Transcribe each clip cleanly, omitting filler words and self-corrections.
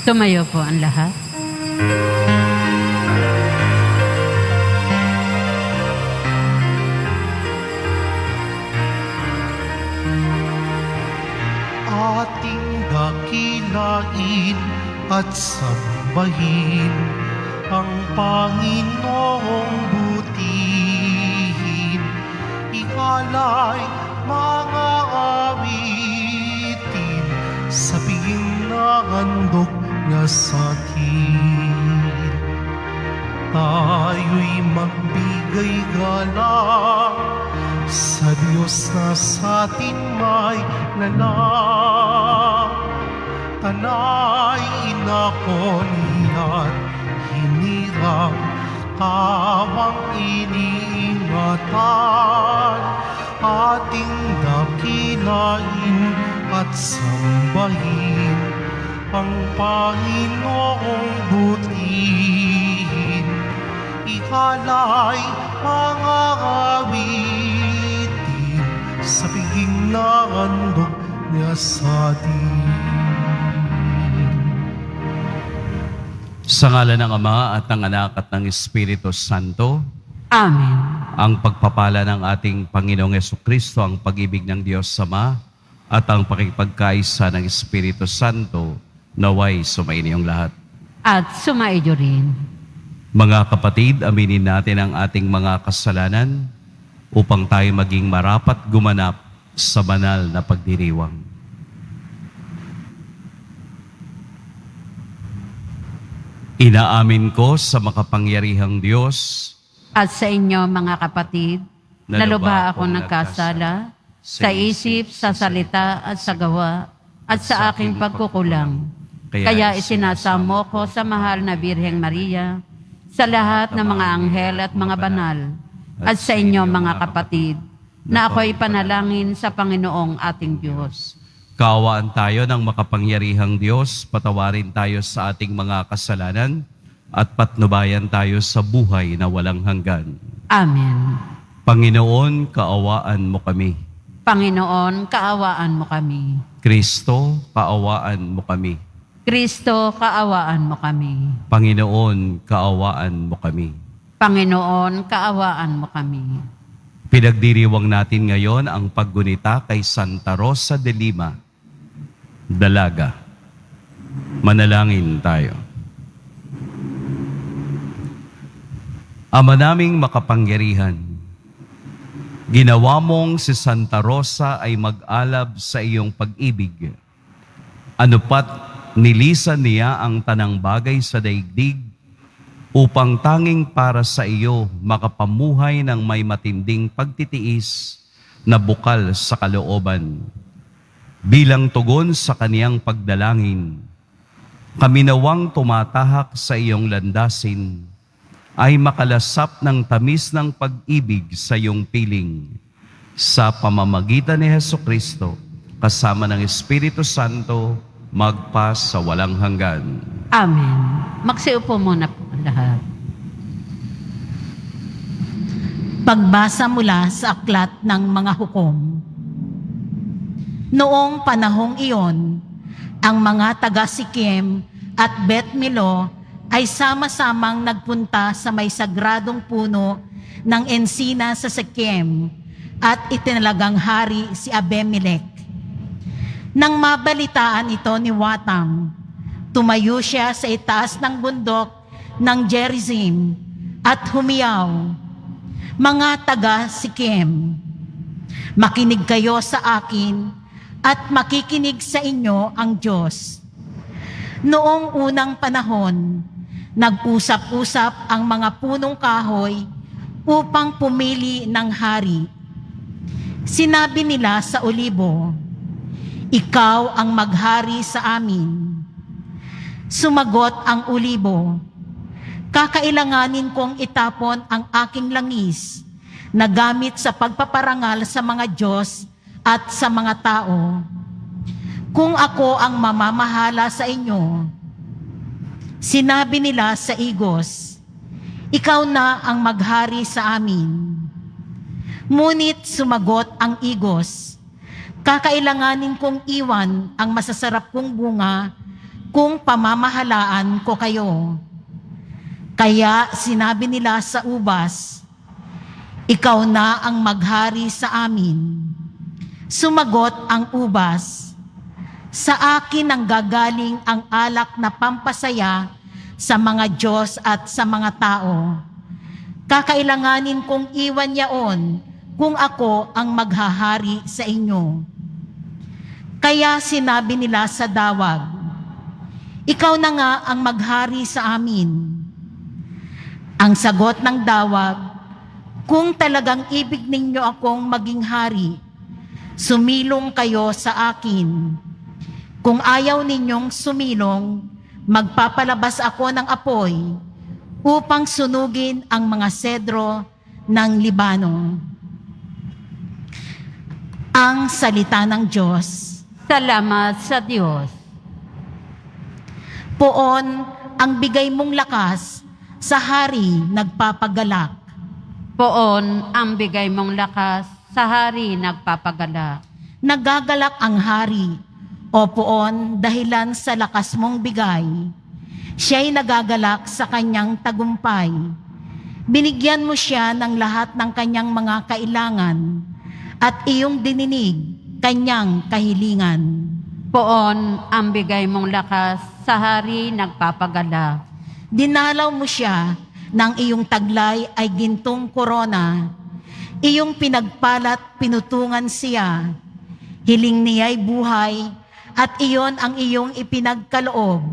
Tumayo po ang lahat. Ating dakilain at sambahin ang Panginoong butihin. Ihalay mga awitin sa piging na handog niya sa atin. Tayo'y magbigay galang sa Diyos na sa atin may lalang. Tanay inakonian, hinirang kawang iniingatan. Ating dakilain at sambahin ang Panginoong butihin. Ihalay mga awitin sa piging na handog niya sa atin. Sa ngalan ng Ama at ng Anak at ng Espiritu Santo, Amen. ang pagpapala ng ating Panginoong Jesucristo, ang pag-ibig ng Diyos Ama, at ang pakipagkaisa ng Espiritu Santo, naway sumainiyong lahat. At sumaiyo rin. Mga kapatid, aminin natin ang ating mga kasalanan upang tayo maging marapat gumanap sa banal na pagdiriwang. Inaamin ko sa makapangyarihang Diyos At sa inyo mga kapatid, na lubha ako nagkasala sa isip, sa salita at sa gawa at sa aking pagkukulang. Kaya isinasamo ko sa mahal na Birheng Maria, sa lahat ng mga anghel at mga banal, at sa inyo mga kapatid, na ako'y panalangin sa Panginoong ating Diyos. Kaawaan tayo ng makapangyarihang Diyos, patawarin tayo sa ating mga kasalanan, at patnubayan tayo sa buhay na walang hanggan. Amen. Panginoon, kaawaan mo kami. Panginoon, kaawaan mo kami. Kristo, kaawaan mo kami. Kristo, kaawaan mo kami. Panginoon, kaawaan mo kami. Panginoon, kaawaan mo kami. Pinagdiriwang natin ngayon ang paggunita kay Santa Rosa de Lima, Dalaga. Manalangin tayo. Ama naming makapangyarihan, ginawa mong si Santa Rosa ay mag-alab sa iyong pag-ibig. Ano pat nilisan niya ang tanang bagay sa daigdig upang tanging para sa iyo makapamuhay ng may matinding pagtitiis na bukal sa kalooban. Bilang tugon sa kaniyang pagdalangin, kami nawang tumatahak sa iyong landasin ay makalasap ng tamis ng pag-ibig sa iyong piling sa pamamagitan ni Jesucristo kasama ng Espiritu Santo magpa sa walang hanggan. Amen. Magsiupo muna po ang lahat. Pagbasa mula sa aklat ng mga hukom. Noong panahong iyon, ang mga taga-Sikem at Bet-Milo ay sama-samang nagpunta sa may sagradong puno ng ensina sa Sikem at itinalagang hari si Abimelech. Nang mabalitaan ito ni Watam, tumayo siya sa itaas ng bundok ng Gerizim at humiyaw, "Mga taga-Sikem, makinig kayo sa akin at makikinig sa inyo ang Diyos. Noong unang panahon, nag-usap-usap ang mga punong kahoy upang pumili ng hari. Sinabi nila sa olibo, 'Ikaw ang maghari sa amin.' Sumagot ang olibo, 'Kakailanganin kong itapon ang aking langis na gamit sa pagpaparangal sa mga Diyos at sa mga tao. Kung ako ang mamamahala sa inyo.' Sinabi nila sa igos, 'Ikaw na ang maghari sa amin.' Ngunit sumagot ang igos, 'Kakailanganin kong iwan ang masasarap kong bunga kung pamamahalaan ko kayo. Kaya sinabi nila sa ubas, ikaw na ang maghari sa amin. Sumagot ang ubas, sa akin ang gagaling ang alak na pampasaya sa mga Diyos at sa mga tao. Kakailanganin kong iwan yaon kung ako ang maghahari sa inyo. Kaya sinabi nila sa dawag, ikaw na nga ang maghari sa amin. Ang sagot ng dawag, kung talagang ibig ninyo akong maging hari, sumilong kayo sa akin. Kung ayaw ninyong sumilong, magpapalabas ako ng apoy upang sunugin ang mga sedro ng Libano. Ang salita ng Diyos. Salamat sa Diyos. Poon ang bigay mong lakas sa hari nagpapagalak. Poon ang bigay mong lakas sa hari nagpapagalak. Nagagalak ang hari, o poon dahilan sa lakas mong bigay. Siya'y nagagalak sa kanyang tagumpay. Binigyan mo siya ng lahat ng kanyang mga kailangan at iyong dininig kanyang kahilingan. Poon ang bigay mong lakas sa hari nagpapagalak. Dinalaw mo siya ng iyong taglay ay gintong korona. Iyong pinagpalat pinutungan siya. Hiling niya'y buhay at iyon ang iyong ipinagkaloob.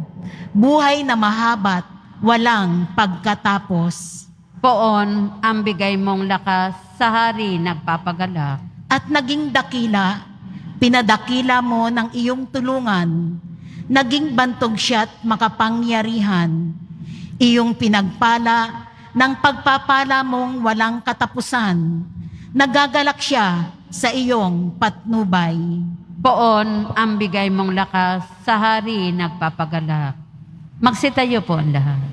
Buhay na mahabat, walang pagkatapos. Poon ang bigay mong lakas sa hari nagpapagalak. At naging dakila, pinadakila mo ng iyong tulungan. Naging bantog siya't makapangyarihan. Iyong pinagpala ng pagpapala mong walang katapusan. Nagagalak siya sa iyong patnubay. Poon ang bigay mong lakas sa hari nagpapagalak. Magsitayo po ang lahat.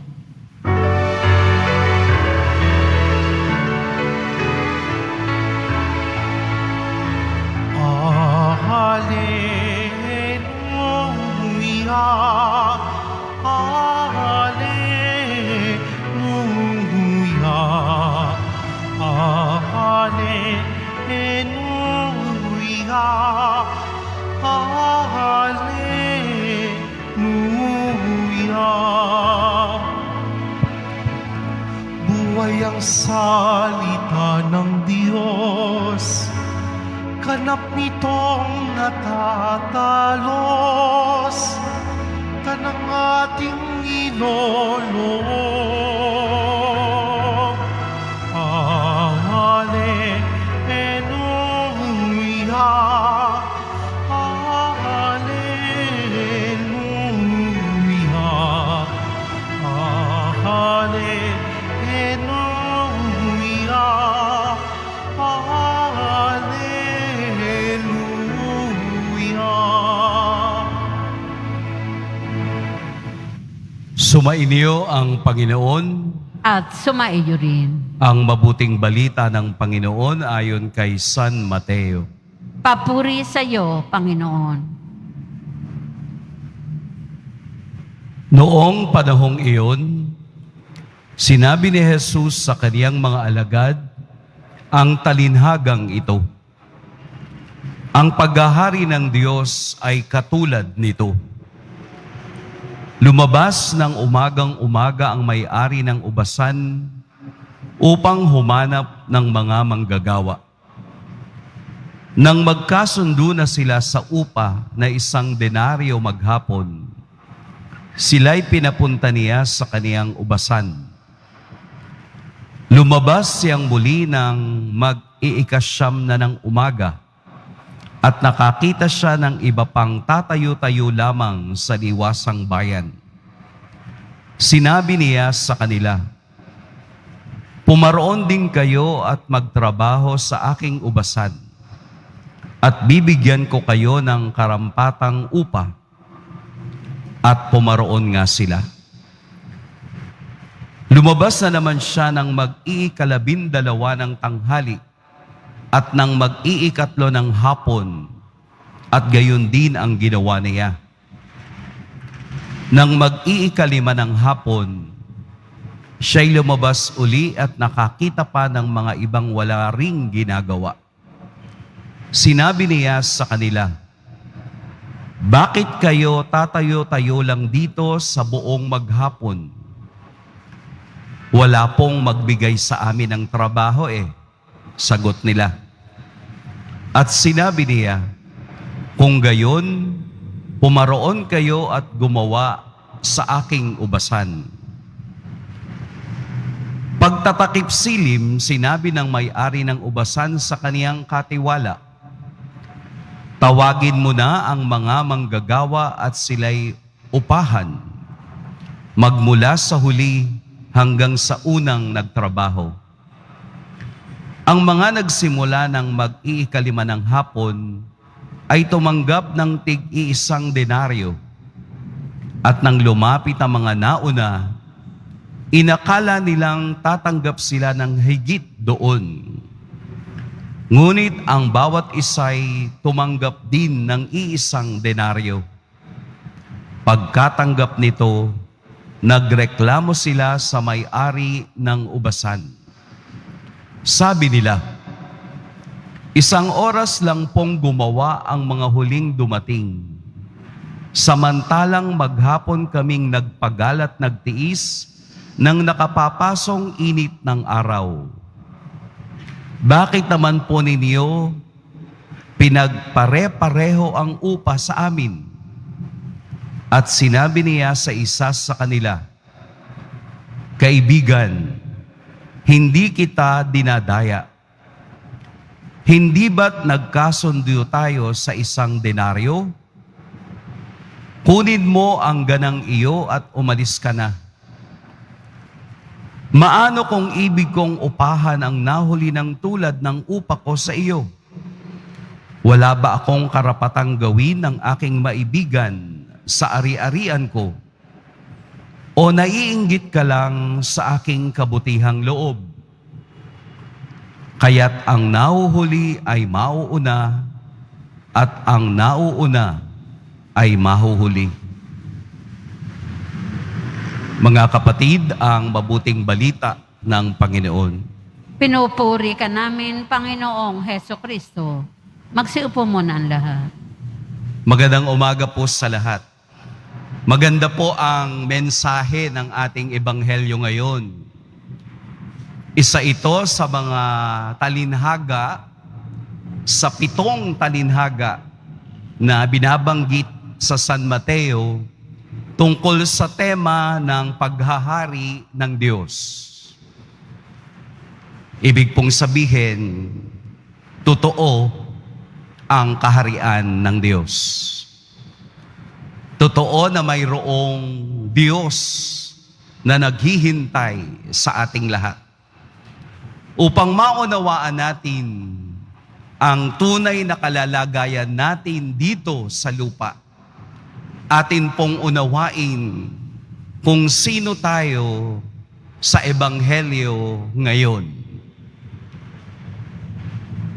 Hallelujah, Hallelujah, Hallelujah, Hallelujah. Buhay ang salita ng Diyos, ganap nitong natatalos, tanang ating inolo. Hallelujah, Hallelujah, Hallelujah, Hallelujah. Sumainyo ang Panginoon. At sumaiyo rin. Ang mabuting balita ng Panginoon ayon kay San Mateo. Papuri sa iyo, Panginoon. Noong panahong iyon, sinabi ni Jesus sa kaniyang mga alagad ang talinhagang ito. Ang paghahari ng Diyos ay katulad nito. Lumabas ng umagang-umaga ang may-ari ng ubasan upang humanap ng mga manggagawa. Nang magkasundo na sila sa upa na 1 denaryo maghapon, sila'y pinapunta niya sa kaniyang ubasan. Lumabas siyang muli ng mag-iikasyam na ng umaga at nakakita siya ng iba pang tatayo-tayo lamang sa liwasang bayan. Sinabi niya sa kanila, pumaroon din kayo at magtrabaho sa aking ubasan, at bibigyan ko kayo ng karampatang upa. At pumaroon nga sila. Lumabas na naman siya ng mag-iikalabindalawa ng tanghali at ng mag-iikatlo ng hapon, at gayon din ang ginawa niya. Nang mag-iikalima ng hapon, siya'y lumabas uli at nakakita pa ng mga ibang wala ring ginagawa. Sinabi niya sa kanila, "Bakit kayo tatayo-tayo lang dito sa buong maghapon? Wala pong magbigay sa amin ng trabaho eh." Sagot nila. At sinabi niya, "Kung gayon, pumaroon kayo at gumawa sa aking ubasan." Pagtatakip silim, sinabi ng may-ari ng ubasan sa kaniyang katiwala, "Tawagin mo na ang mga manggagawa at sila'y upahan, magmula sa huli hanggang sa unang nagtrabaho." Ang mga nagsimula ng mag-iikalima ng hapon ay tumanggap ng tig-iisang denaryo. At nang lumapit ang mga nauna, inakala nilang tatanggap sila ng higit doon. Ngunit ang bawat isa'y tumanggap din ng iisang denaryo. Pagkatanggap nito, nagreklamo sila sa may-ari ng ubasan. Sabi nila, "Isang oras lang pong gumawa ang mga huling dumating. Samantalang maghapon kaming nagpagalat nagtiis ng nakapapasong init ng araw. Bakit naman po ninyo pinagpare-pareho ang upa sa amin?" At sinabi niya sa isa sa kanila, "Kaibigan, hindi kita dinadaya. Hindi ba't nagkasundo tayo sa isang denaryo? Kunin mo ang ganang iyo at umalis ka na. Maano kung ibig kong upahan ang nahuli ng tulad ng upa ko sa iyo? Wala ba akong karapatang gawin ng aking maibigan sa ari-arian ko? O naiinggit ka lang sa aking kabutihang loob? Kaya't ang nahuhuli ay mauuna at ang nauuna ay mahuhuli." Mga kapatid, ang mabuting balita ng Panginoon. Pinupuri ka namin, Panginoong Heso Kristo. Magsiupo muna ang lahat. Magandang umaga po sa lahat. Maganda po ang mensahe ng ating ebanghelyo ngayon. Isa ito sa mga talinhaga, sa 7 talinhaga na binabanggit sa San Mateo tungkol sa tema ng paghahari ng Diyos. Ibig pong sabihin, totoo ang kaharian ng Diyos. Totoo na mayroong Diyos na naghihintay sa ating lahat. Upang maunawaan natin ang tunay na kalalagayan natin dito sa lupa, atin pong unawain kung sino tayo sa Ebanghelyo ngayon.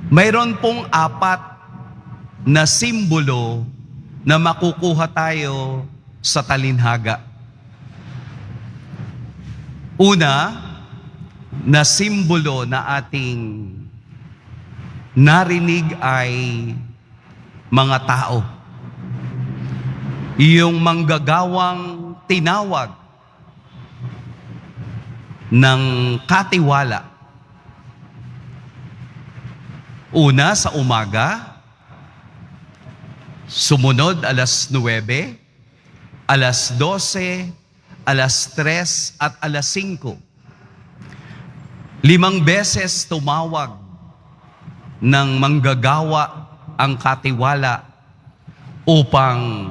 Mayroon pong 4 na simbolo na makukuha tayo sa talinhaga. Una, na simbolo na ating narinig ay mga tao. Yung manggagawang tinawag ng katiwala. Una, sa umaga, sumunod alas 9, alas 12, alas 3 at alas 5. 5 beses tumawag ng manggagawa ang katiwala upang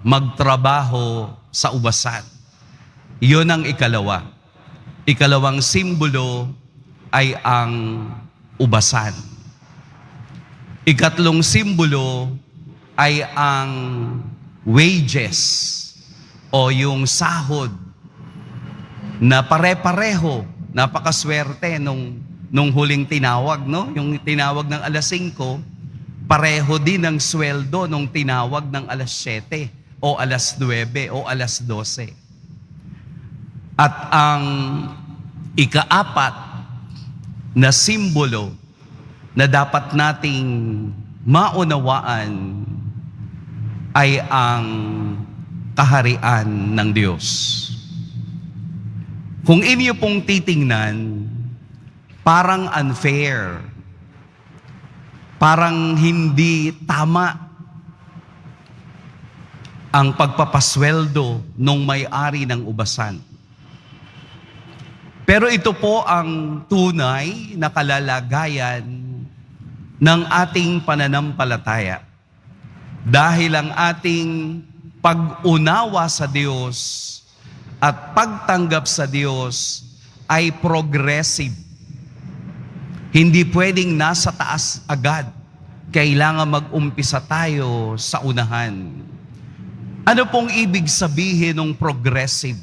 magtrabaho sa ubasan. Iyon ang ikalawa. Ikalawang simbolo ay ang ubasan. Ikatlong simbolo ay ang wages o yung sahod na pare-pareho. Napakaswerte nung huling tinawag, no? Yung tinawag ng alas 5, pareho din ang sweldo nung tinawag ng alas 7. o alas 9 o alas 12. At ang ikaapat na simbolo na dapat nating maunawaan ay ang kaharian ng Diyos. Kung inyo pong titingnan, parang unfair, parang hindi tama ang pagpapasweldo nung may-ari ng ubasan. Pero ito po ang tunay na kalalagayan ng ating pananampalataya. Dahil ang ating pag-unawa sa Diyos at pagtanggap sa Diyos ay progressive. Hindi pwedeng nasa taas agad. Kailangan mag-umpisa tayo sa unahan. Ano pong ibig sabihin ng progressive?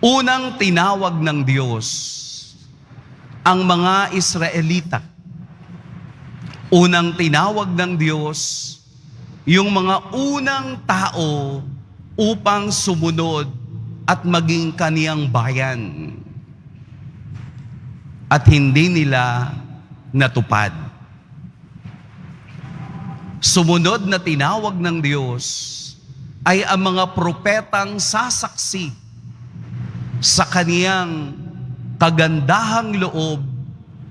Unang tinawag ng Diyos ang mga Israelita. Unang tinawag ng Diyos yung mga unang tao upang sumunod at maging kaniyang bayan. At hindi nila natupad. Sumunod na tinawag ng Diyos ay ang mga propetang sasaksi sa kaniyang kagandahang loob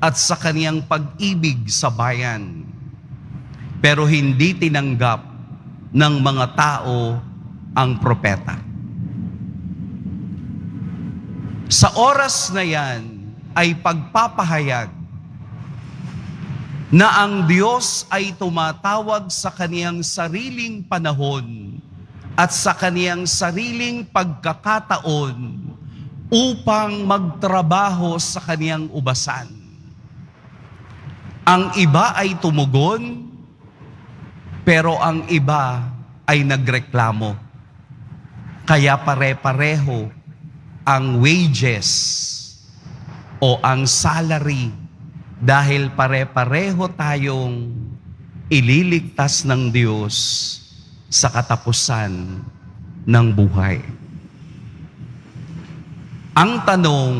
at sa kaniyang pag-ibig sa bayan. Pero hindi tinanggap ng mga tao ang propeta. Sa oras na yan ay pagpapahayag na ang Diyos ay tumatawag sa kaniyang sariling panahon at sa kaniyang sariling pagkakataon upang magtrabaho sa kaniyang ubasan. Ang iba ay tumugon, pero ang iba ay nagreklamo. Kaya pare-pareho ang wages o ang salary dahil pare-pareho tayong ililigtas ng Diyos sa katapusan ng buhay. Ang tanong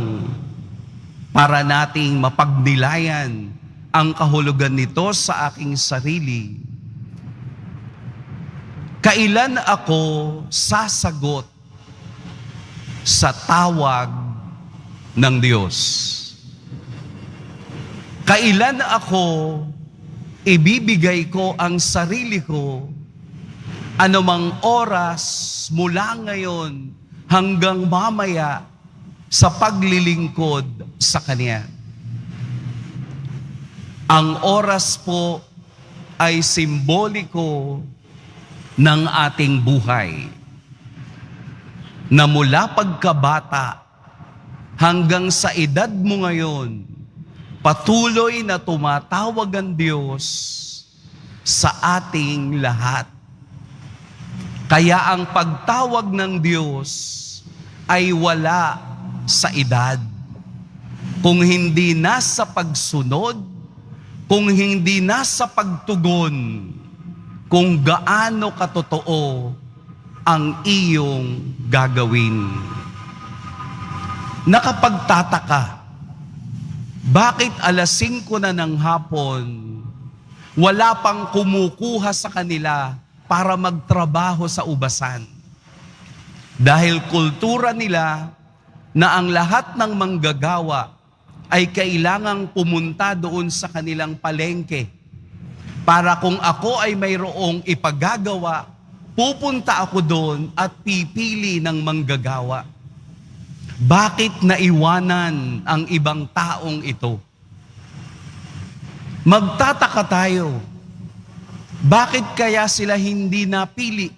para nating mapagnilayan ang kahulugan nito sa aking sarili, kailan ako sasagot sa tawag ng Diyos? Kailan ako ibibigay ko ang sarili ko anumang oras mula ngayon hanggang mamaya sa paglilingkod sa Kanya? Ang oras po ay simboliko ng ating buhay na mula pagkabata hanggang sa edad mo ngayon, patuloy na tumatawag ang Diyos sa ating lahat. Kaya ang pagtawag ng Diyos ay wala sa edad. Kung hindi nasa pagsunod, kung hindi nasa pagtugon, kung gaano katotoo ang iyong gagawin. Nakapagtataka, bakit alas 5 na ng hapon, wala pang kumukuha sa kanila para magtrabaho sa ubasan? Dahil kultura nila na ang lahat ng manggagawa ay kailangang pumunta doon sa kanilang palengke. Para kung ako ay mayroong ipagagawa, pupunta ako doon at pipili ng manggagawa. Bakit naiwanan ang ibang taong ito? Magtataka tayo. Bakit kaya sila hindi napili?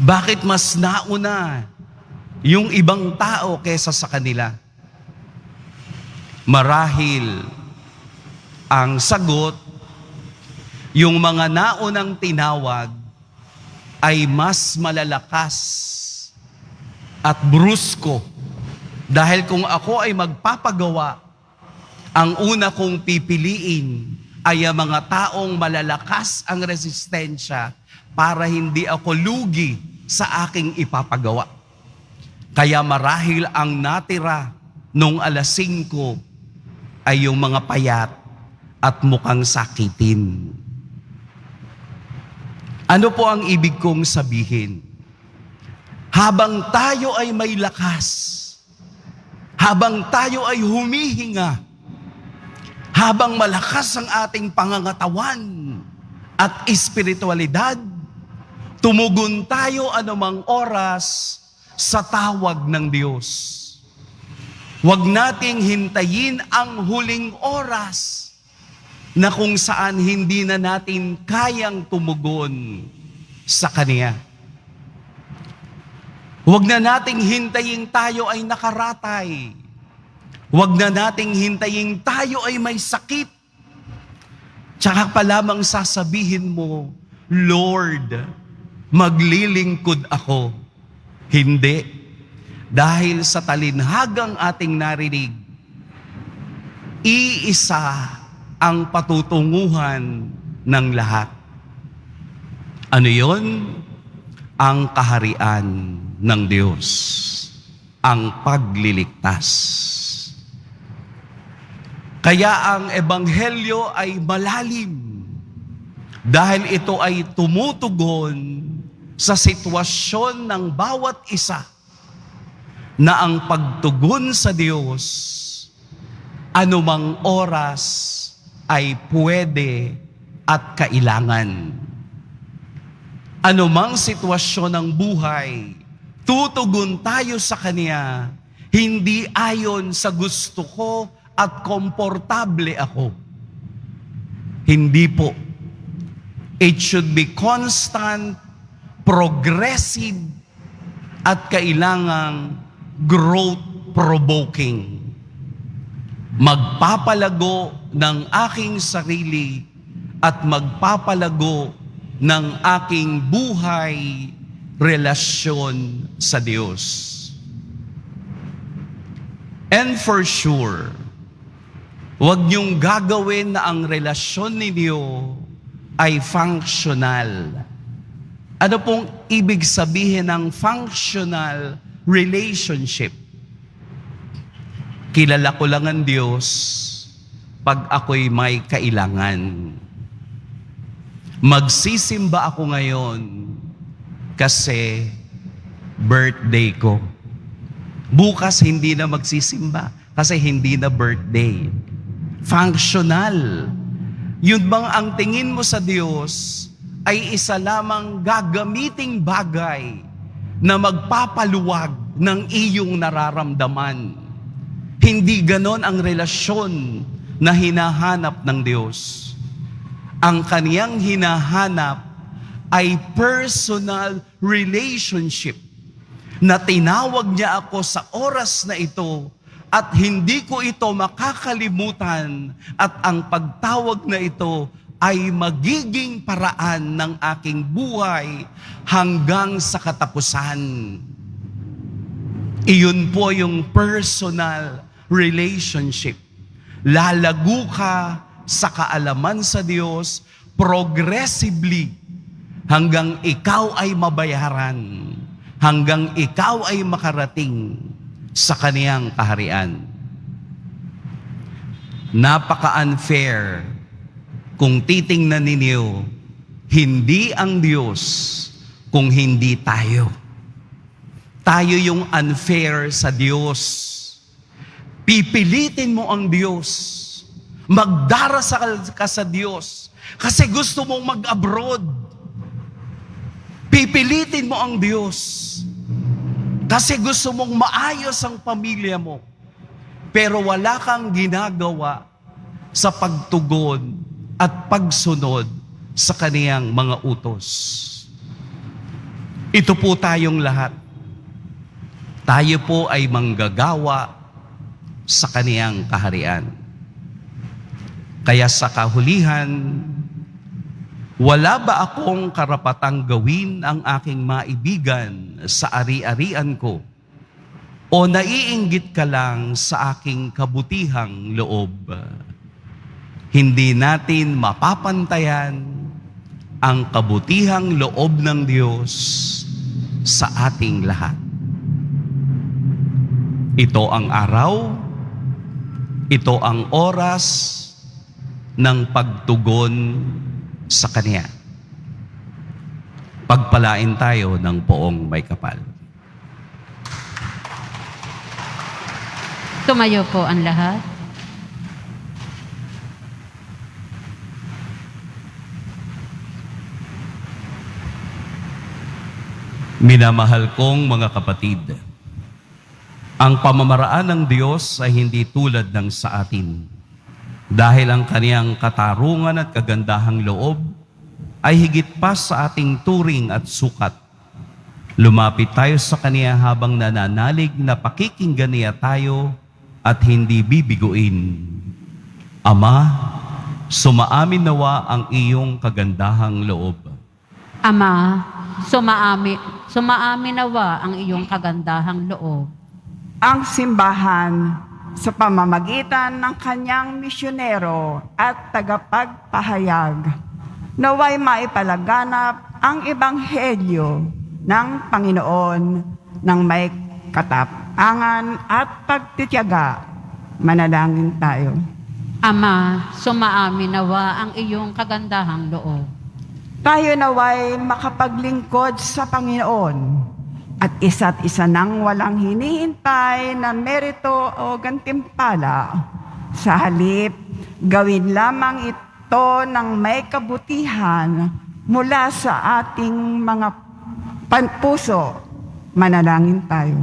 Bakit mas nauna yung ibang tao kesa sa kanila? Marahil ang sagot, yung mga naunang tinawag ay mas malalakas at brusko. Dahil kung ako ay magpapagawa, ang una kong pipiliin ay ang mga taong malalakas ang resistensya para hindi ako lugi sa aking ipapagawa. Kaya marahil ang natira nung alas 5 ay yung mga payat at mukhang sakitin. Ano po ang ibig kong sabihin? Habang tayo ay may lakas, habang tayo ay humihinga, habang malakas ang ating pangangatawan at espiritualidad, tumugon tayo anumang oras sa tawag ng Diyos. Huwag nating hintayin ang huling oras na kung saan hindi na natin kayang tumugon sa Kanya. Huwag na nating hintayin tayo ay nakaratay. Huwag na nating hintayin tayo ay may sakit. Tsaka pa lamang sasabihin mo, Lord, maglilingkod ako. Hindi. Dahil sa talinhagang ating narinig, iisa ang patutunguhan ng lahat. Ano yon? Ang kaharian ng Diyos. Ang pagliligtas. Kaya ang ebanghelyo ay malalim dahil ito ay tumutugon sa sitwasyon ng bawat isa na ang pagtugon sa Diyos anumang oras ay pwede at kailangan. Anumang sitwasyon ng buhay, tutugon tayo sa Kanya, hindi ayon sa gusto ko at komportable ako. Hindi po. It should be constant, progressive, at kailangang growth-provoking. Magpapalago ng aking sarili at magpapalago ng aking buhay, relasyon sa Diyos. And for sure, huwag niyong gagawin na ang relasyon ninyo ay functional. Ano pong ibig sabihin ng functional relationship? Kilala ko lang ang Diyos pag ako'y may kailangan. Magsisimba ako ngayon kasi birthday ko. Bukas hindi na magsisimba kasi hindi na birthday. Functional. Yun bang ang tingin mo sa Diyos ay isa lamang gagamiting bagay na magpapaluwag ng iyong nararamdaman. Hindi ganon ang relasyon na hinahanap ng Diyos. Ang kaniyang hinahanap ay personal relationship na tinawag niya ako sa oras na ito at hindi ko ito makakalimutan at ang pagtawag na ito ay magiging paraan ng aking buhay hanggang sa katapusan. Iyon po yung personal relationship. Lalago ka sa kaalaman sa Diyos progressively hanggang ikaw ay mabayaran, hanggang ikaw ay makarating sa kaniyang kaharian. Napaka-unfair kung titingnan ninyo, hindi ang Diyos kung hindi tayo. Tayo yung unfair sa Diyos. Pipilitin mo ang Diyos. Magdarasal ka sa Diyos kasi gusto mong mag-abroad. Pipilitin mo ang Diyos kasi gusto mong maayos ang pamilya mo. Pero wala kang ginagawa sa pagtugon at pagsunod sa kaniyang mga utos. Ito po tayong lahat. Tayo po ay manggagawa sa kaniyang kaharian. Kaya sa kahulihan, wala ba akong karapatang gawin ang aking maibigan sa ari-arian ko? O naiinggit ka lang sa aking kabutihang loob? Hindi natin mapapantayan ang kabutihang loob ng Diyos sa ating lahat. Ito ang araw, ito ang oras ng pagtugon sa Kanya. Pagpalain tayo ng poong may kapal. Tumayo po ang lahat. Minamahal kong mga kapatid, ang pamamaraan ng Diyos ay hindi tulad ng sa atin. Dahil ang Kaniyang katarungan at kagandahang loob ay higit pa sa ating turing at sukat. Lumapit tayo sa Kaniya habang nananalig na pakikinggan niya tayo at hindi bibiguin. Ama, sumaamin nawa ang iyong kagandahang loob. Ama, sumaamin nawa ang iyong kagandahang loob. Ang simbahan sa pamamagitan ng kanyang misyonero at tagapagpahayag, naway maipalaganap ang ebanghelyo ng Panginoon ng may katapangan at pagtitiyaga. Manalangin tayo. Ama, sumaamin nawa ang iyong kagandahang loob. Tayo naway makapaglingkod sa Panginoon at isa't isa nang walang hinihintay na merito o gantimpala. Sa halip, gawin lamang ito ng may kabutihan mula sa ating mga puso. Manalangin tayo.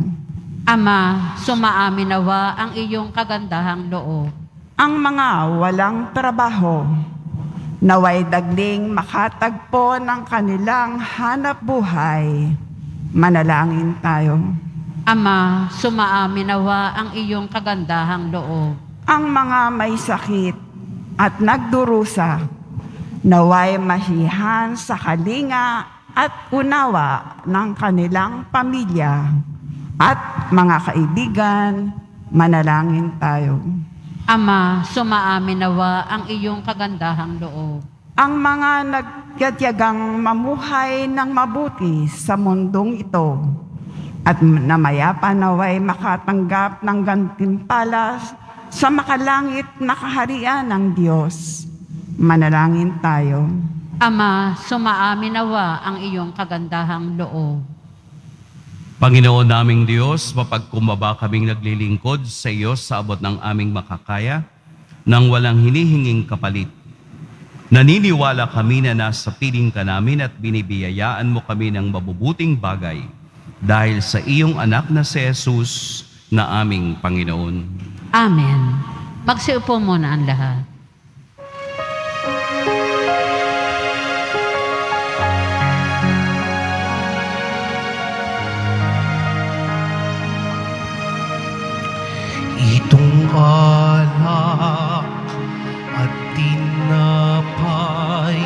Ama, sumaamin nawa ang iyong kagandahang loob. Ang mga walang trabaho, naway dagling makatagpo ng kanilang hanap buhay. Manalangin tayo. Ama, sumaamin nawa ang iyong kagandahang loob. Ang mga may sakit at nagdurusa, naway mahihan sa kalinga at unawa ng kanilang pamilya at mga kaibigan. Manalangin tayo. Ama, sumaamin nawa ang iyong kagandahang loob. Ang mga nagtyagang mamuhay ng mabuti sa mundong ito at namayapa naway makatanggap ng gantimpala sa makalangit na kaharian ng Diyos. Manalangin tayo. Ama, sumaamin nawa ang iyong kagandahang loob. Panginoon naming Diyos, mapagkumbaba kaming naglilingkod sa iyo sa abot ng aming makakaya, nang walang hinihinging kapalit. Naniniwala kami na nasa piling ka namin at binibiyayaan mo kami ng mabubuting bagay dahil sa iyong anak na si Jesus na aming Panginoon. Amen. Magsiupo muna ang lahat. Itong alak at tinapay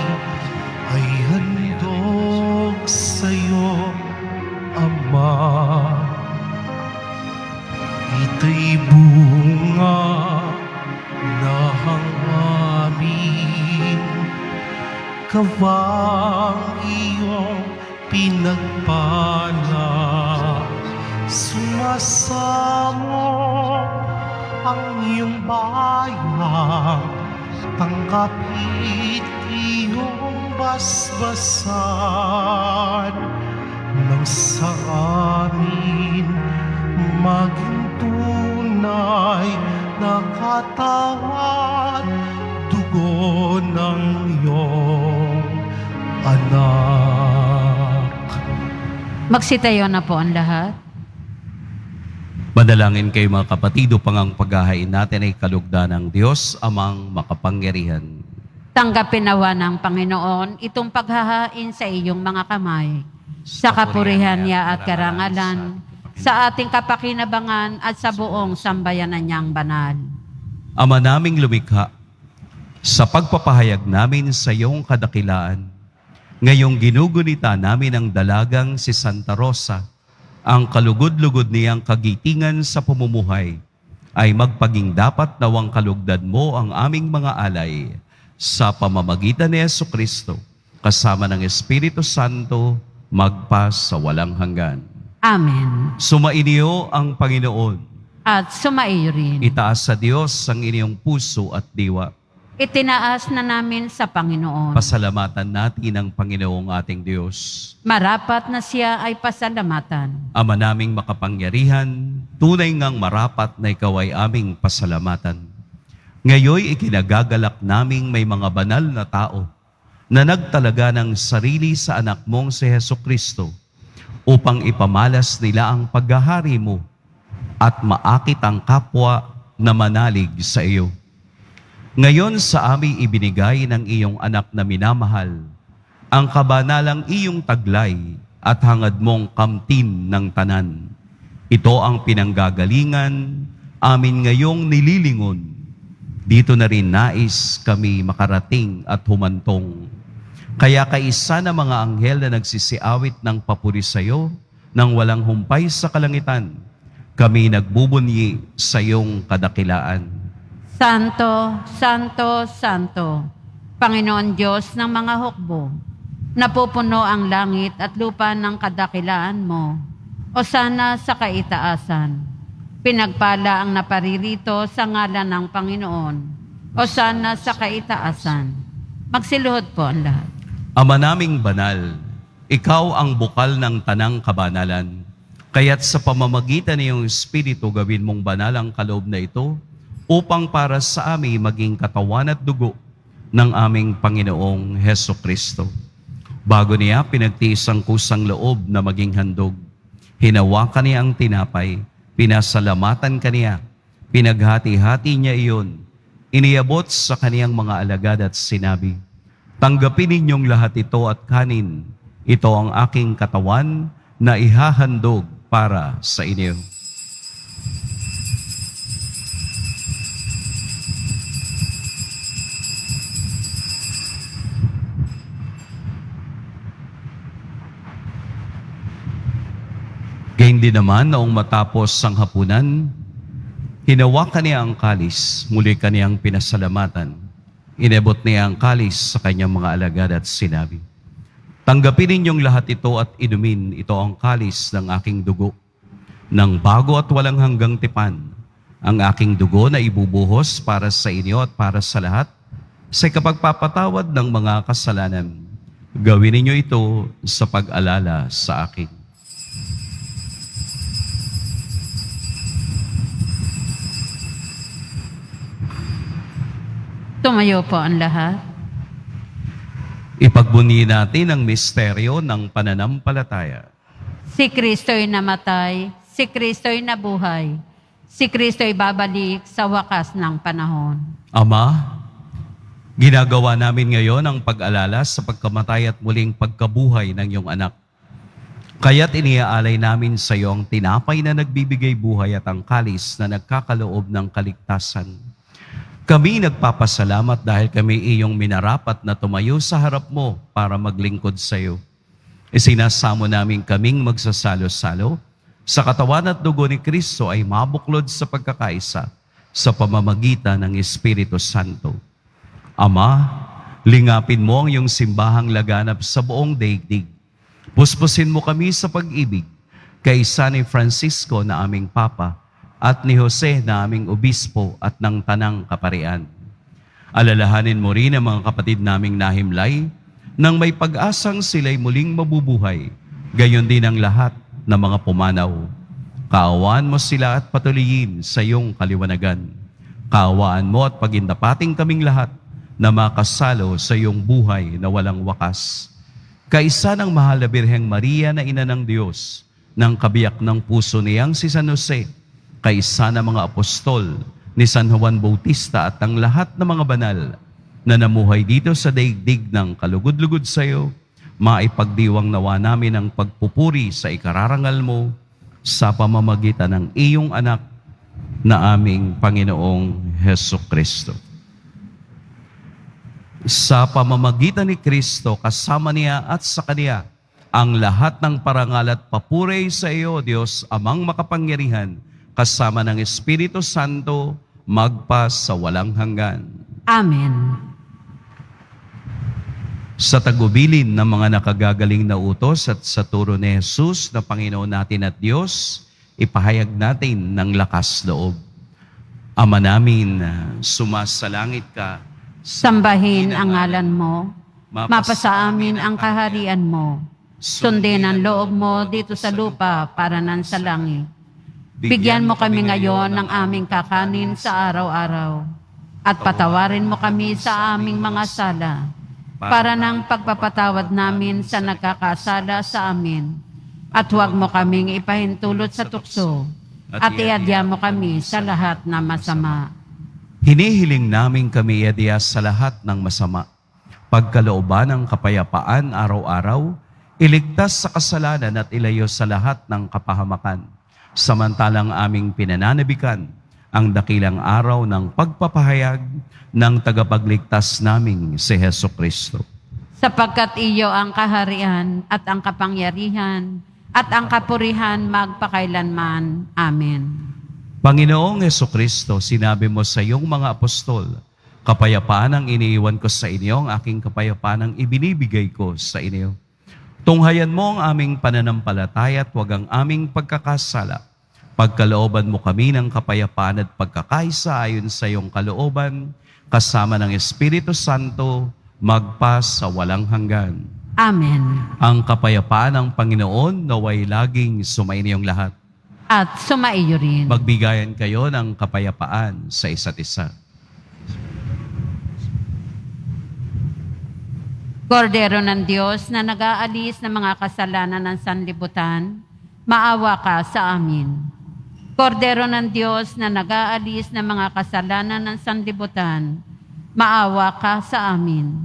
ay handog sa'yo, Ama. Ito'y bunga ng aming kawang iyong pinagpala. Sumasamo ang iyong bayan, tanggapit iyong basbasan, nang sa amin maging tunay na katawan, dugo ng iyong anak. Magsitayo na po ang lahat. Manalangin kayo mga kapatid upang ang paghahain natin ay kalugdan ng Diyos amang makapangyarihan. Tanggapin nawa ng Panginoon itong paghahain sa iyong mga kamay, sa kapurihan niya at karangalan, sa ating kapakinabangan at sa buong sambayanan niyang banal. Ama naming lumikha, sa pagpapahayag namin sa iyong kadakilaan, ngayong ginugunita namin ang dalagang si Santa Rosa, ang kalugod-lugod niyang kagitingan sa pamumuhay, ay magpaging dapat nawang kalugdan mo ang aming mga alay sa pamamagitan ni Jesucristo, kasama ng Espiritu Santo, magpa sa walang hanggan. Amen. Sumainyo ang Panginoon. At sumaiyo rin. Itaas sa Diyos ang inyong puso at diwa. Itinaas na namin sa Panginoon. Pasalamatan natin ang Panginoong ating Diyos. Marapat na siya ay pasalamatan. Ama naming makapangyarihan, tunay ngang marapat na ikaw ay aming pasalamatan. Ngayoy ikinagagalak naming may mga banal na tao na nagtalaga ng sarili sa anak mong si Hesukristo upang ipamalas nila ang paghahari mo at maakit ang kapwa na manalig sa iyo. Ngayon sa amin ibinigay ng iyong anak na minamahal, ang kabanalang iyong taglay at hangad mong kamtin ng tanan. Ito ang pinanggagalingan amin ngayong nililingon. Dito na rin nais kami makarating at humantong. Kaya kaisa na mga anghel na nagsisiawit ng papuri sa iyo, nang walang humpay sa kalangitan, kami nagbubunyi sa iyong kadakilaan. Santo, Santo, Santo, Panginoon Diyos ng mga hukbo, napupuno ang langit at lupa ng kadakilaan mo. O sana sa kaitaasan, pinagpala ang naparirito sa ngalan ng Panginoon. O sana sa kaitaasan, magsiluhod po ang lahat. Ama naming banal, ikaw ang bukal ng tanang kabanalan. Kaya't sa pamamagitan ng iyong Espiritu gawin mong banal ang kaloob na ito upang para sa amin maging katawan at dugo ng aming Panginoong Hesukristo. Bago niya pinagtiis ang kusang loob na maging handog, hinawakan niya ang tinapay, pinasalamatan kaniya, pinaghati-hati niya iyon, iniabot sa kaniyang mga alagad at sinabi, "Tanggapin ninyong lahat ito at kanin. Ito ang aking katawan na ihahandog para sa inyo." Gayun din naman, noong matapos ang hapunan, hinawakan niya ang kalis, muli kaniyang pinasalamatan. Inabot niya ang kalis sa kanyang mga alagad at sinabi, "Tanggapin ninyong lahat ito at inumin. Ito ang kalis ng aking dugo, ng bago at walang hanggang tipan. Ang aking dugo na ibubuhos para sa inyo at para sa lahat sa kapagpapatawad ng mga kasalanan. Gawin ninyo ito sa pag-alala sa akin." Tumayo po ang lahat. Ipagbunyi natin ang misteryo ng pananampalataya. Si Kristo'y namatay, si Kristo'y nabuhay, si Kristo'y babalik sa wakas ng panahon. Ama, ginagawa namin ngayon ang pag-alala sa pagkamatay at muling pagkabuhay ng iyong anak. Kaya't iniaalay namin sa iyo ang tinapay na nagbibigay buhay at ang kalis na nagkakaloob ng kaligtasan. Kami nagpapasalamat dahil kami iyong minarapat na tumayo sa harap mo para maglingkod sa iyo. Isinasamo namin kaming magsasalo-salo sa katawan at dugo ni Kristo ay mabuklod sa pagkakaisa sa pamamagitan ng Espiritu Santo. Ama, lingapin mo ang iyong simbahang laganap sa buong daigdig. Puspusin mo kami sa pag-ibig kaisa ni Francisco na aming Papa at ni Jose na aming obispo at ng tanang kaparian. Alalahanin mo rin ang mga kapatid naming nahimlay nang may pag-asang sila'y muling mabubuhay, gayon din ang lahat na mga pumanaw. Kaawaan mo sila at patuloyin sa iyong kaliwanagan. Kaawaan mo at pagindapating kaming lahat na makasalo sa iyong buhay na walang wakas. Kaisa ng mahal na Birheng Maria na ina ng Diyos, ng kabiyak ng puso niyang si San Jose, kaisa ng mga apostol ni San Juan Bautista at ang lahat ng mga banal na namuhay dito sa daigdig ng kalugod-lugod sa iyo, maipagdiwang nawa namin ang pagpupuri sa ikararangal mo sa pamamagitan ng iyong anak na aming Panginoong Hesukristo. Sa pamamagitan ni Kristo, kasama niya at sa Kaniya, ang lahat ng parangal at papuri sa iyo, Diyos, Amang makapangyarihan, kasama ng Espiritu Santo, magpa sa walang hanggan. Amen. sa tagubilin ng mga nakagagaling na utos at sa turo ni Jesus na Panginoon natin at Diyos, ipahayag natin ng lakas loob. Ama namin, sumasalangit ka, Sambahin ang ngalan mo, mapasa amin ang kaharian mo, sundin ang loob mo dito sa lupa para nan sa langit. Bigyan mo kami ngayon ng aming kakanin sa araw-araw, at patawarin mo kami sa aming mga sala, para ng pagpapatawad namin sa nagkakasala sa amin. At huwag mo kaming ipahintulot sa tukso, at iadya mo kami sa lahat na masama. hinihiling namin kami iadya sa lahat ng masama. Pagkalooban ng kapayapaan araw-araw, iligtas sa kasalanan at ilayo sa lahat ng kapahamakan. Samantalang aming pinananabikan ang dakilang araw ng pagpapahayag ng tagapagligtas naming si Heso Kristo. Sapagkat iyo ang kaharian at ang kapangyarihan at ang kapurihan magpakailanman. Amen. Panginoong Heso Kristo, sinabi mo sa iyong mga apostol, kapayapaan ang iniiwan ko sa inyo, ang aking kapayapaan ang ibinibigay ko sa inyo. Tunghayan mo ang aming pananampalataya at huwag ang aming pagkakasala. Pagkalooban mo kami ng kapayapaan at pagkakaisa ayon sa iyong kalooban, kasama ng Espiritu Santo, magpa sa walang hanggan. Amen. Ang kapayapaan ng Panginoon naway laging sumainyong lahat. At sumaiyo rin. Magbigayan kayo ng kapayapaan sa isa't isa. Kordero ng Diyos na nag-aalis ng mga kasalanan ng sanlibutan, maawa ka sa amin. Kordero ng Diyos na nag-aalis ng mga kasalanan ng sanlibutan, maawa ka sa amin.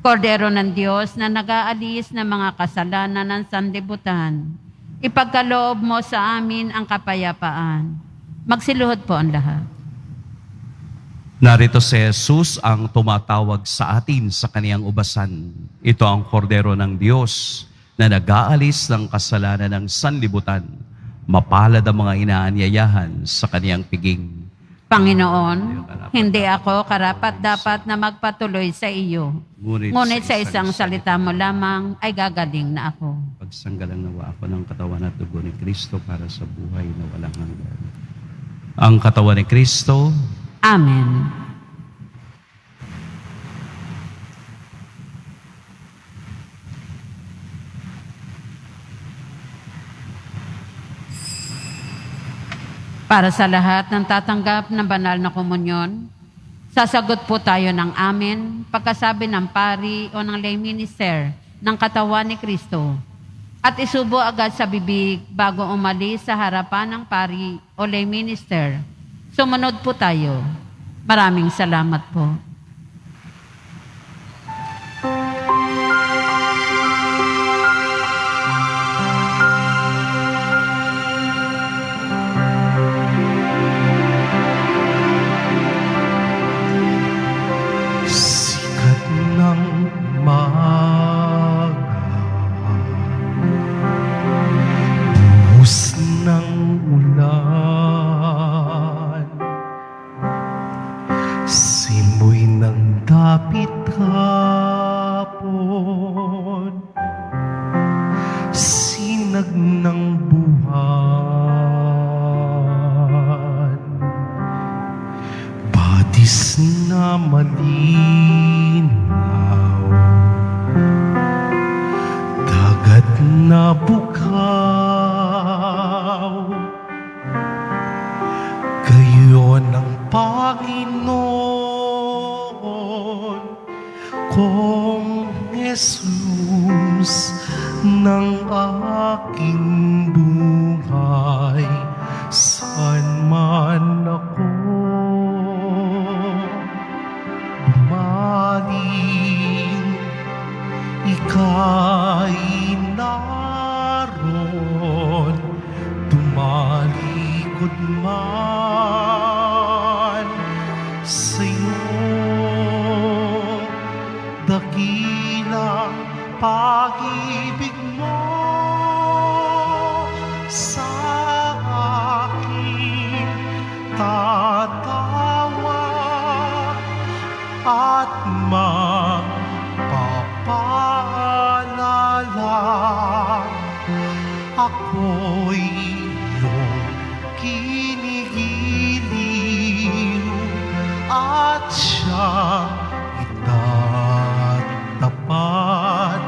Kordero ng Diyos na nag-aalis ng mga kasalanan ng sanlibutan, ipagkaloob mo sa amin ang kapayapaan. Magsiluhod po ang lahat. Narito si Jesus ang tumatawag sa atin sa kaniyang ubasan. Ito ang kordero ng Diyos na nag-aalis ng kasalanan ng sanlibutan. Mapalad ang mga inaanyayahan sa kaniyang piging. Panginoon, hindi ako karapat-dapat na magpatuloy sa iyo. Ngunit sa isang salita mo lamang ay gagaling na ako. Pagsanggalang nawa ako ng katawan at dugo ni Kristo para sa buhay na walang hanggan. Ang katawan ni Kristo, Amen. Para sa lahat ng tatanggap ng banal na komunyon, sasagot po tayo ng amen pagkasabi ng pari o ng lay minister ng katawan ni Kristo at isubo agad sa bibig bago umalis sa harapan ng pari o lay minister. Sumunod po tayo. Maraming salamat po. Sikat ng umaga, buhos ng ulan, simoy ng dapit hapon, sinag ng buwan, batis na malinaw, dagat na bukaw, gayon ang Panginoon kong Jesus ng aking buhay, saan man ako bumaling, ika'y naroon, tumalikod man sa'yo. Dakilang pag-ibig mo sa ako'y iyong kinigiliw at siya itatapat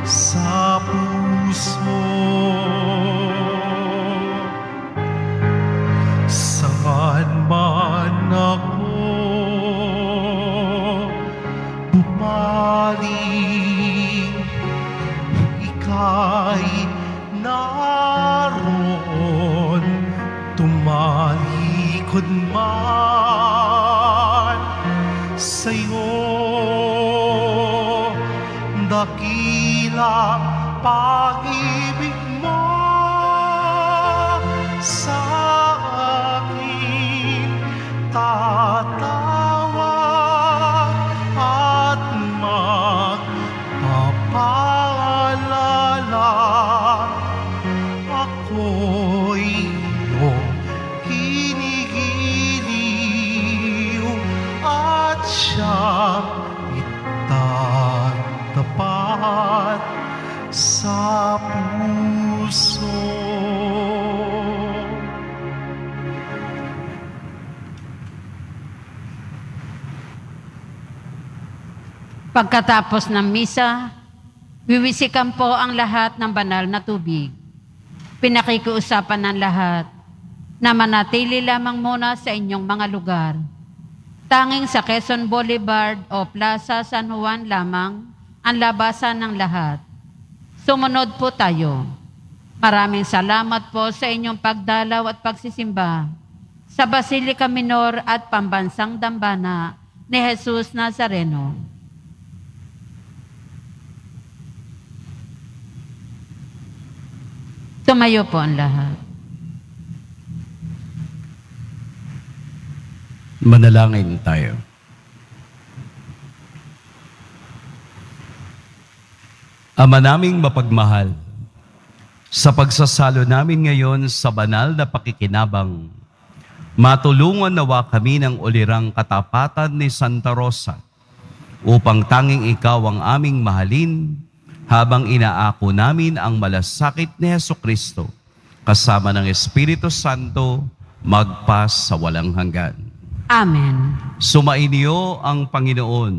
sa puso. Saan man ako bumaling, ika'y naroon. Tumalikod man sa'yo, dakilang pag-ibig mo sa akin tatawag at magpapaalala. Ako'y iyong kinigiliw at siyang itatapat sa puso. Pagkatapos ng misa, wiwisikan po ang lahat ng banal na tubig. Pinakikiusapan ng lahat na manatili lamang muna sa inyong mga lugar. Tanging sa Quezon Boulevard o Plaza San Juan lamang ang labasan ng lahat. Sumunod po tayo. Maraming salamat po sa inyong pagdalaw at pagsisimba sa Basilica Minor at Pambansang Dambana ni Jesus Nazareno. Tumayo po ang lahat. Manalangin tayo. Ama naming mapagmahal, sa pagsasalo namin ngayon sa banal na pakikinabang, matulungan nawa kami ng ulirang katapatan ni Santa Rosa upang tanging ikaw ang aming mahalin habang inaako namin ang malasakit ni Jesucristo kasama ng Espiritu Santo magpas sa walang hanggan. Amen. Sumainyo ang Panginoon.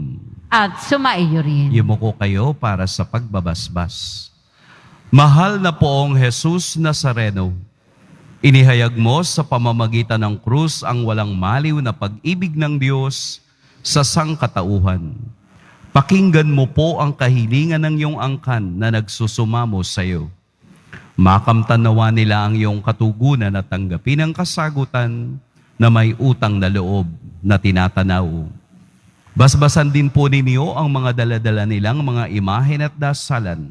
At sumaiyo rin. Yumuko kayo para sa pagbabasbas. Mahal na poong Jesus Nazareno, inihayag mo sa pamamagitan ng krus ang walang maliw na pag-ibig ng Diyos sa sangkatauhan. Pakinggan mo po ang kahilingan ng iyong angkan na nagsusumamo sa iyo. Makamtan nawa nila ang iyong katugunan at tanggapin ang kasagutan na may utang na loob na tinatanaw. Basbasan din po ninyo ang mga daladala nilang mga imahen at dasalan.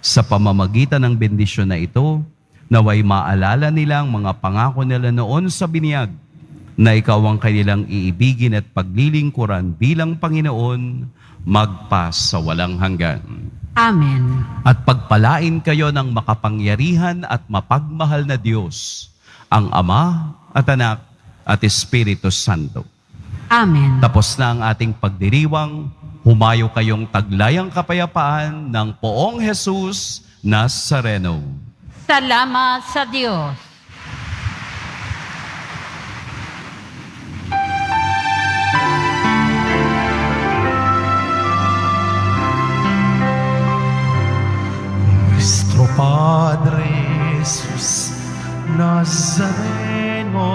Sa pamamagitan ng bendisyon na ito, naway maalala nilang mga pangako nila noon sa binyag na ikaw ang kanilang iibigin at paglilingkuran bilang Panginoon magpas sa walang hanggan. Amen. At pagpalain kayo ng makapangyarihan at mapagmahal na Diyos, ang Ama at Anak at Espiritu Santo. Amen. Tapos na ang ating pagdiriwang, humayo kayong taglayang kapayapaan ng poong Jesus Nazareno. Salamat sa Diyos. Nuestro Padre Jesus Nazareno,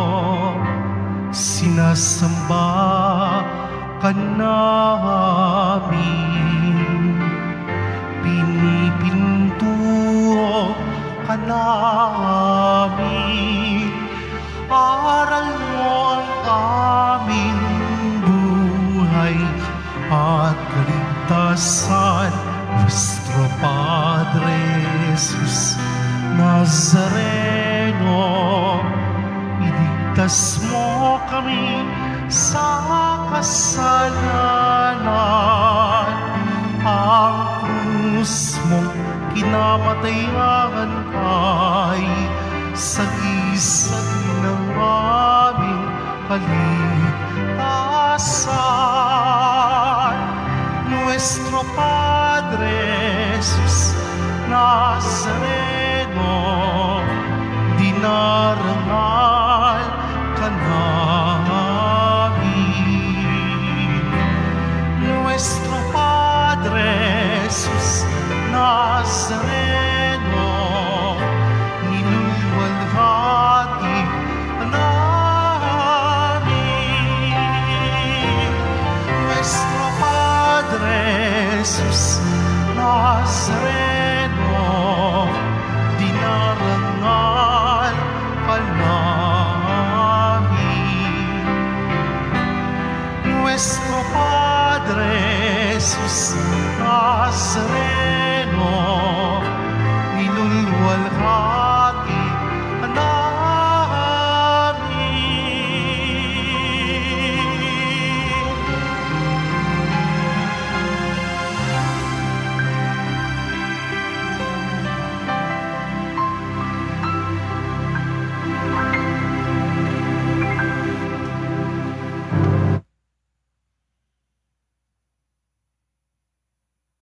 sinasamba ka namin, pinipintuho ka namin, aral mo ang aming buhay at kaligtasan. Nuestro Padre Jesus Nazareno, iligtas mo kami sa kasalanan. Ang krus mong kinamatayan ay sagisag ng aming kaligtasan. Nuestro Padre Jesus Nazareno,